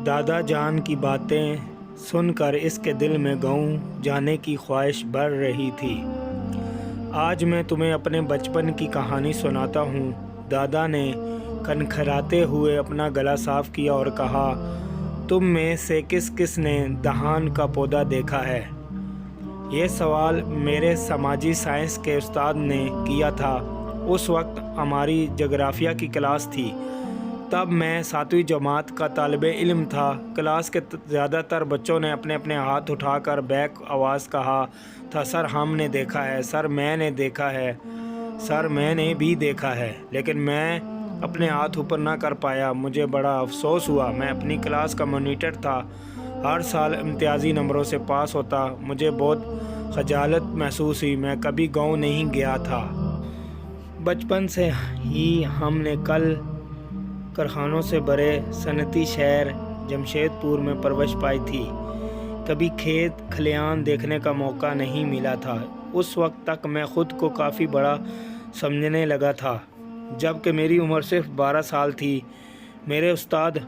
दादा जान की बातें सुनकर इसके दिल में गाँव जाने की ख्वाहिश बढ़ रही थी। आज मैं तुम्हें अपने बचपन की कहानी सुनाता हूँ। दादा ने खनखराते हुए अपना गला साफ किया और कहा, तुम में से किस किस ने दहान का पौधा देखा है? ये सवाल मेरे समाजी साइंस के उस्ताद ने किया था। उस वक्त हमारी जोग्राफिया की क्लास थी। तब मैं 7वीं जमात का तालिबे इल्म था। क्लास के ज़्यादातर बच्चों ने अपने अपने हाथ उठाकर बैक आवाज़ कहा था, सर हमने देखा है, सर मैंने देखा है, सर मैंने भी देखा है। लेकिन मैं अपने हाथ ऊपर ना कर पाया। मुझे बड़ा अफसोस हुआ। मैं अपनी क्लास का मॉनिटर था, हर साल इम्तियाजी नंबरों से पास होता। मुझे बहुत खजालत महसूस हुई। मैं कभी गाँव नहीं गया था। बचपन से ही हमने कल कारखानों से भरे सनती शहर जमशेदपुर में परवरिश पाई थी। कभी खेत खलियान देखने का मौका नहीं मिला था। उस वक्त तक मैं ख़ुद को काफ़ी बड़ा समझने लगा था, जबकि मेरी उम्र सिर्फ 12 साल थी। मेरे उस्ताद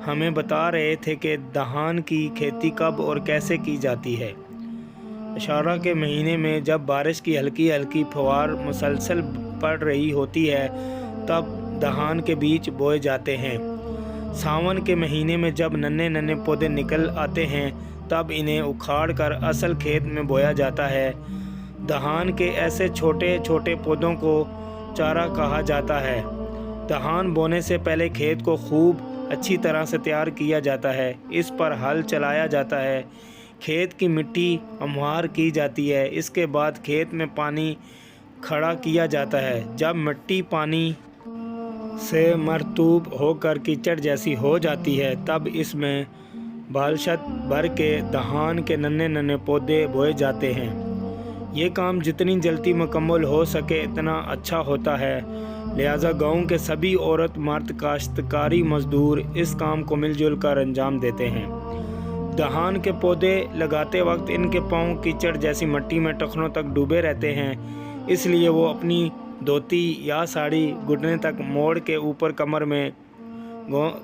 हमें बता रहे थे कि दहान की खेती कब और कैसे की जाती है। अशारा के महीने में जब बारिश की हल्की हल्की फुहार मुसलसल पड़ रही होती है, तब दहान के बीज बोए जाते हैं। सावन के महीने में जब नन्हे नन्हे पौधे निकल आते हैं, तब इन्हें उखाड़ कर असल खेत में बोया जाता है। दहान के ऐसे छोटे छोटे पौधों को चारा कहा जाता है। दहान बोने से पहले खेत को खूब अच्छी तरह से तैयार किया जाता है। इस पर हल चलाया जाता है। खेत की मिट्टी हमवार की जाती है। इसके बाद खेत में पानी खड़ा किया जाता है। जब मिट्टी पानी से मरतूब होकर कीचड़ जैसी हो जाती है, तब इसमें बालशत भर के दहान के नन्हे नन्हे पौधे बोए जाते हैं। ये काम जितनी जल्दी मुकम्मल हो सके इतना अच्छा होता है। लिहाजा गांव के सभी औरत मर्द काश्तकारी मजदूर इस काम को मिलजुल कर अंजाम देते हैं। दहान के पौधे लगाते वक्त इनके पाँव कीचड़ जैसी मिट्टी में टखनों तक डूबे रहते हैं। इसलिए वो अपनी धोती या साड़ी घुटने तक मोड़ के ऊपर कमर में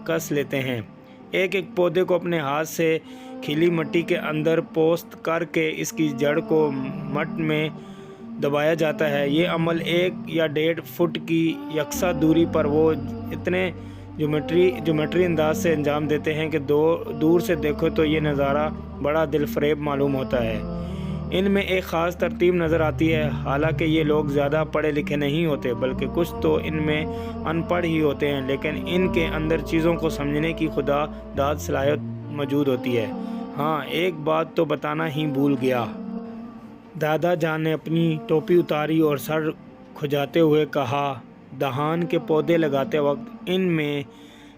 कस लेते हैं। एक एक पौधे को अपने हाथ से खिली मिट्टी के अंदर पोस्त करके इसकी जड़ को मट में दबाया जाता है। ये अमल 1 या 1.5 फुट की यकसा दूरी पर वो इतने ज्योमेट्री अंदाज से अंजाम देते हैं कि दूर से देखो तो ये नज़ारा बड़ा दिलफरेब मालूम होता है। इनमें एक ख़ास तरतीब नज़र आती है। हालांकि ये लोग ज़्यादा पढ़े लिखे नहीं होते, बल्कि कुछ तो इनमें अनपढ़ ही होते हैं, लेकिन इनके अंदर चीज़ों को समझने की खुदा दाद सलाहियत मौजूद होती है। हाँ, एक बात तो बताना ही भूल गया। दादा जान ने अपनी टोपी उतारी और सर खुजाते हुए कहा, दहान के पौधे लगाते वक्त इनमें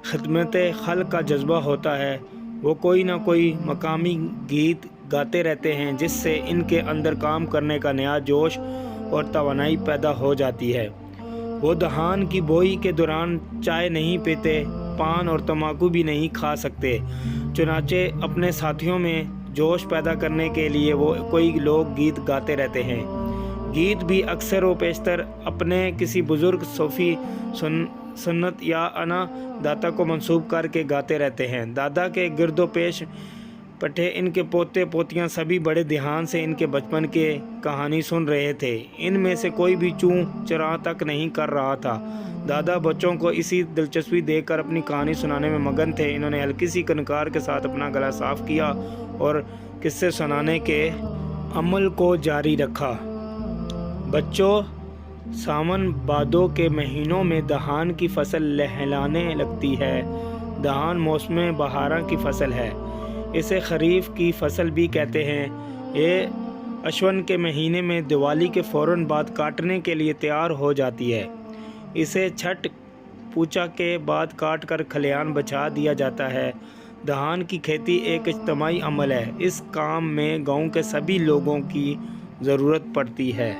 खिदमत खल्क का जज्बा होता है। वो कोई ना कोई मकामी गीत गाते रहते हैं, जिससे इनके अंदर काम करने का नया जोश और तवानाई पैदा हो जाती है। वो दहान की बोई के दौरान चाय नहीं पीते, पान और तम्बाकू भी नहीं खा सकते। चुनाचे अपने साथियों में जोश पैदा करने के लिए वो कोई लोग गीत गाते रहते हैं। गीत भी अक्सर व पेशतर अपने किसी बुज़ुर्ग सूफ़ी सुन्नत या अना दाता को मंसूब करके गाते रहते हैं। दादा के गिरदो पेश पटे इनके पोते पोतियां सभी बड़े ध्यान से इनके बचपन के कहानी सुन रहे थे। इनमें से कोई भी चूं चरा तक नहीं कर रहा था। दादा बच्चों को इसी दिलचस्पी देकर अपनी कहानी सुनाने में मगन थे। इन्होंने हल्की सी कनकार के साथ अपना गला साफ किया और किस्से सुनाने के अमल को जारी रखा। बच्चों, सावन भादों के महीनों में दहान की फसल लहलाने लगती है। दहान मौसम बहारा की फसल है। इसे खरीफ की फसल भी कहते हैं। ये अश्वन के महीने में दिवाली के फ़ौरन बाद काटने के लिए तैयार हो जाती है। इसे छठ पूजा के बाद काट कर खलियान बचा दिया जाता है। दहान की खेती एक इज्तिमाई अमल है। इस काम में गांव के सभी लोगों की ज़रूरत पड़ती है।